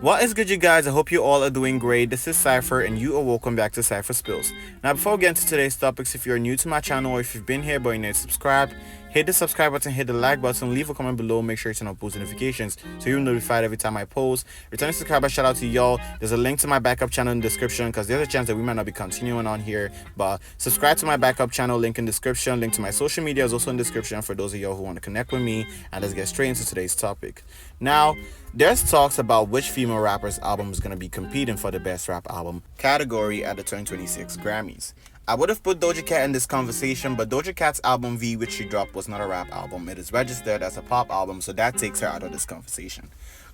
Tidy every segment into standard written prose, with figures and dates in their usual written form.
What is good, you guys? I hope you all are doing great. This is Cypher and you are welcome back to Cypher Spills. Now, before we get into today's topics, if you're new to my channel or if you've been here but you're not subscribed, hit the subscribe button, hit the like button, leave a comment below, make sure you turn on post notifications so you're notified every time I post. Returning subscriber, shout out to y'all. There's a link to my backup channel in the description because there's a chance that we might not be continuing on here, but subscribe to my backup channel, link in description. Link to my social media is also in description for those of y'all who want to connect with me. And let's get straight into today's topic. Now, there's talks about which female rapper's album is going to be competing for the Best Rap Album category at the 2026 Grammys. I would have put Doja Cat in this conversation, but Doja Cat's album V, which she dropped, was not a rap album. It is registered as a pop album, so that takes her out of this conversation.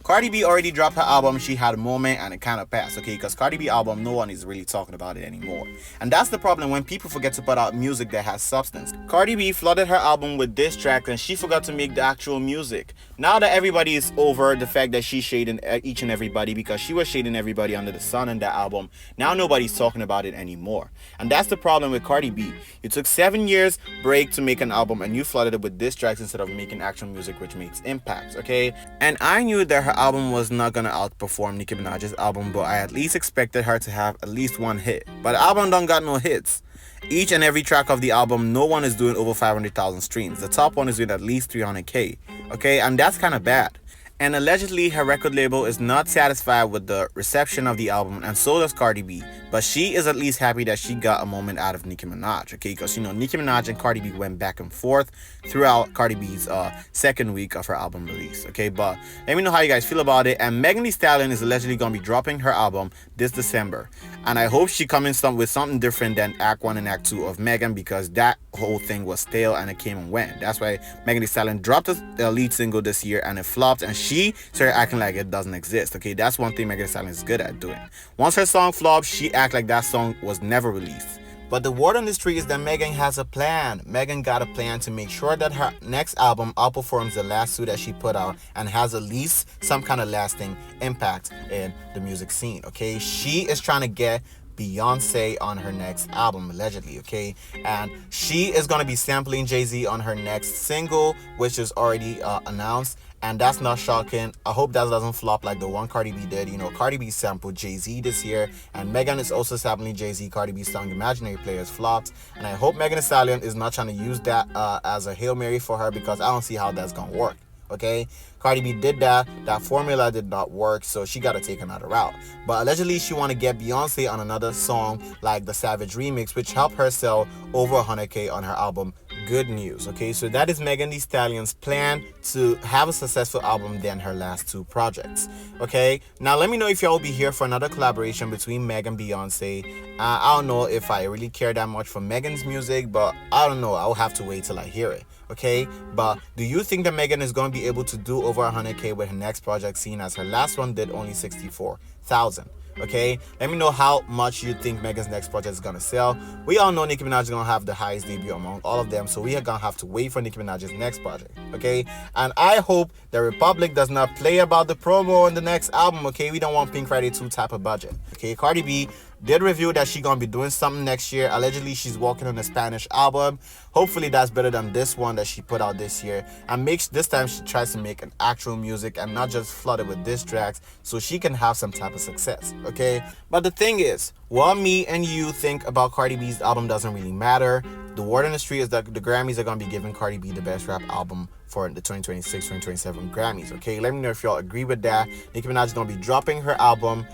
Cardi B already dropped her album, She Had a Moment, and it kind of passed, okay? Because Cardi B album, no one is really talking about it anymore. And that's the problem when people forget to put out music that has substance. Cardi B flooded her album with diss tracks and she forgot to make the actual music. Now that everybody is over the fact that she's shading each and everybody because she was shading everybody under the sun in that album, now nobody's talking about it anymore. And that's the problem with Cardi B. You took 7 years break to make an album and you flooded it with diss tracks instead of making actual music which makes impact, okay? And I knew that her album was not gonna outperform Nicki Minaj's album, but I at least expected her to have at least one hit. But the album don't got no hits. Each and every track of the album, no one is doing over 500,000 streams. The top one is doing at least 300K, okay? And that's kind of bad. And allegedly, her record label is not satisfied with the reception of the album, and so does Cardi B. But she is at least happy that she got a moment out of Nicki Minaj, okay? Because, you know, Nicki Minaj and Cardi B went back and forth throughout Cardi B's second week of her album release, okay? But let me know how you guys feel about it. And Megan Thee Stallion is allegedly going to be dropping her album this December. And I hope she comes in with something different than Act 1 and Act 2 of Megan, because that whole thing was stale and it came and went. That's why Megan Thee Stallion dropped the lead single this year and it flopped, and she started acting like it doesn't exist, okay? That's one thing Megan Thee Stallion is good at doing. Once her song flopped, she act like that song was never released. But the word on the street is that Megan has a plan. Megan got a plan to make sure that her next album outperforms the last two that she put out and has at least some kind of lasting impact in the music scene, okay? She is trying to get Beyoncé on her next album, allegedly, okay? And she is going to be sampling JayZ on her next single, which is already announced. And that's not shocking. I hope that doesn't flop like the one Cardi B did. You know, Cardi B sampled JayZ this year, and Megan is also sampling JayZ. Cardi B's song Imaginary Players flopped. And I hope Megan Thee Stallion is not trying to use that as a Hail Mary for her, because I don't see how that's going to work. Okay, Cardi B did that formula did not work, so she got to take another route. But allegedly she want to get Beyonce on another song like the Savage remix, which helped her sell over 100K on her album Good News. Okay, so that is Megan Thee Stallion's plan to have a successful album than her last two projects. Okay, now let me know if y'all will be here for another collaboration between Meg and Beyonce. I don't know if I really care that much for Megan's music, but I don't know, I'll have to wait till I hear it. Okay, but do you think that Megan is going to be able to do over 100K with her next project, seeing as her last one did only 64,000? Okay, let me know how much you think Megan's next project is gonna sell. We all know Nicki Minaj is gonna have the highest debut among all of them, so we are gonna have to wait for Nicki Minaj's next project. Okay, and I hope the Republic does not play about the promo on the next album. Okay, we don't want Pink Friday 2 type of budget. Okay, Cardi B did reveal that she's gonna be doing something next year. Allegedly she's working on a Spanish album. Hopefully that's better than this one that she put out this year, and this time she tries to make an actual music and not just flood it with diss tracks so she can have some type of success. Okay, but the thing is, what me and you think about Cardi B's album doesn't really matter. The word on the street is that the Grammys are gonna be giving Cardi B the Best Rap Album for the 2026-2027 Grammys. Okay, let me know if y'all agree with that. Nicki Minaj is gonna be dropping her album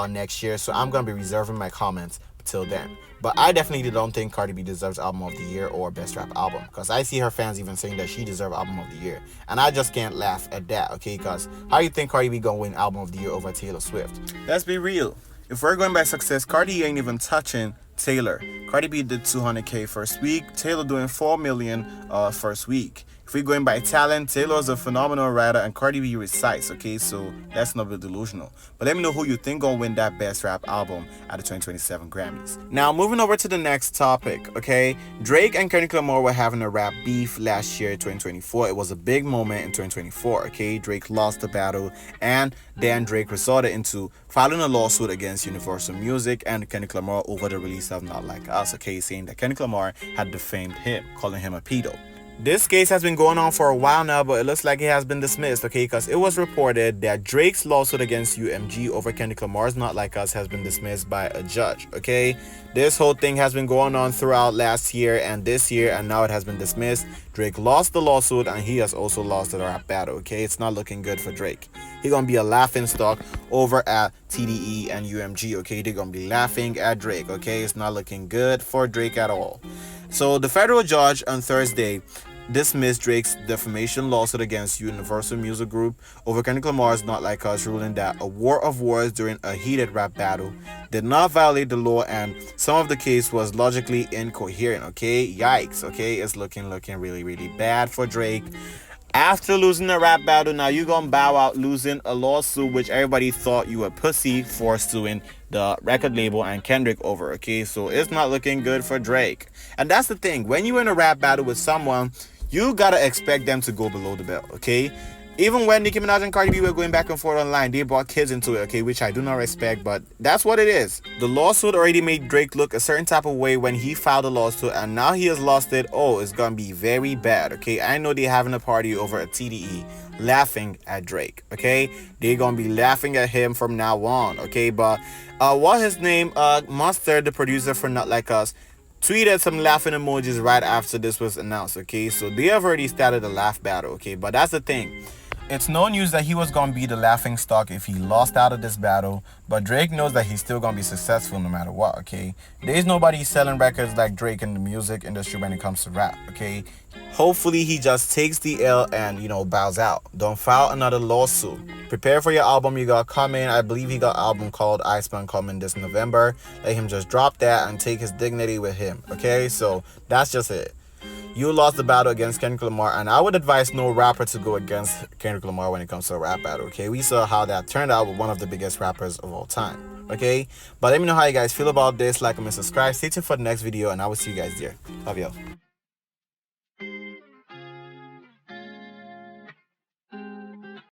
next year, so I'm gonna be reserving my comments till then. But I definitely don't think Cardi B deserves Album of the Year or Best Rap Album, because I see her fans even saying that she deserves Album of the Year, and I just can't laugh at that. Okay, because how you think Cardi B gonna win Album of the Year over Taylor Swift? Let's be real. If we're going by success, Cardi ain't even touching Taylor. Cardi B did 200K first week, Taylor doing 4 million first week. If we're going by talent, Taylor is a phenomenal writer and Cardi B recites, okay? So let's not be delusional. But let me know who you think gonna win that Best Rap Album at the 2027 Grammys. Now, moving over to the next topic, okay? Drake and Kendrick Lamar were having a rap beef last year, 2024. It was a big moment in 2024, okay? Drake lost the battle, and then Drake resorted into filing a lawsuit against Universal Music and Kendrick Lamar over the release of Not Like Us, okay? Saying that Kendrick Lamar had defamed him, calling him a pedo. This case has been going on for a while now, but it looks like it has been dismissed, okay? Because it was reported that Drake's lawsuit against UMG over Kendrick Lamar's Not Like Us has been dismissed by a judge, okay? This whole thing has been going on throughout last year and this year, and now it has been dismissed. Drake lost the lawsuit, and he has also lost the rap battle, okay? It's not looking good for Drake. He's gonna be a laughing stock over at TDE and UMG, okay? They're gonna be laughing at Drake, okay? It's not looking good for Drake at all. So the federal judge on Thursday dismissed Drake's defamation lawsuit against Universal Music Group over Kendrick Lamar's Not Like Us, ruling that a war of words during a heated rap battle did not violate the law, and some of the case was logically incoherent, okay? Yikes, okay? It's looking really bad for Drake. After losing a rap battle, now you gonna bow out losing a lawsuit which everybody thought you a pussy for suing the record label and Kendrick over, okay? So it's not looking good for Drake. And that's the thing, when you're in a rap battle with someone, you gotta expect them to go below the belt, okay? Even when Nicki Minaj and Cardi B were going back and forth online, they brought kids into it, okay, which I do not respect, but that's what it is. The lawsuit already made Drake look a certain type of way when he filed a lawsuit, and now he has lost it. Oh, it's gonna be very bad, okay? I know they're having a party over at TDE, laughing at Drake, okay? They're gonna be laughing at him from now on, okay? But what his name, Monster, the producer for Not Like Us, tweeted some laughing emojis right after this was announced, okay? So they have already started a laugh battle, okay? But that's the thing. It's no news that he was going to be the laughing stock if he lost out of this battle, but Drake knows that he's still going to be successful no matter what, okay? There's nobody selling records like Drake in the music industry when it comes to rap, okay? Hopefully he just takes the L and, bows out. Don't file another lawsuit. Prepare for your album you got coming. I believe he got an album called Iceman coming this November. Let him just drop that and take his dignity with him, okay? So that's just it. You lost the battle against Kendrick Lamar, and I would advise no rapper to go against Kendrick Lamar when it comes to a rap battle, okay? We saw how that turned out with one of the biggest rappers of all time, okay? But let me know how you guys feel about this. Like, comment, subscribe. Stay tuned for the next video, and I will see you guys there. Love y'all.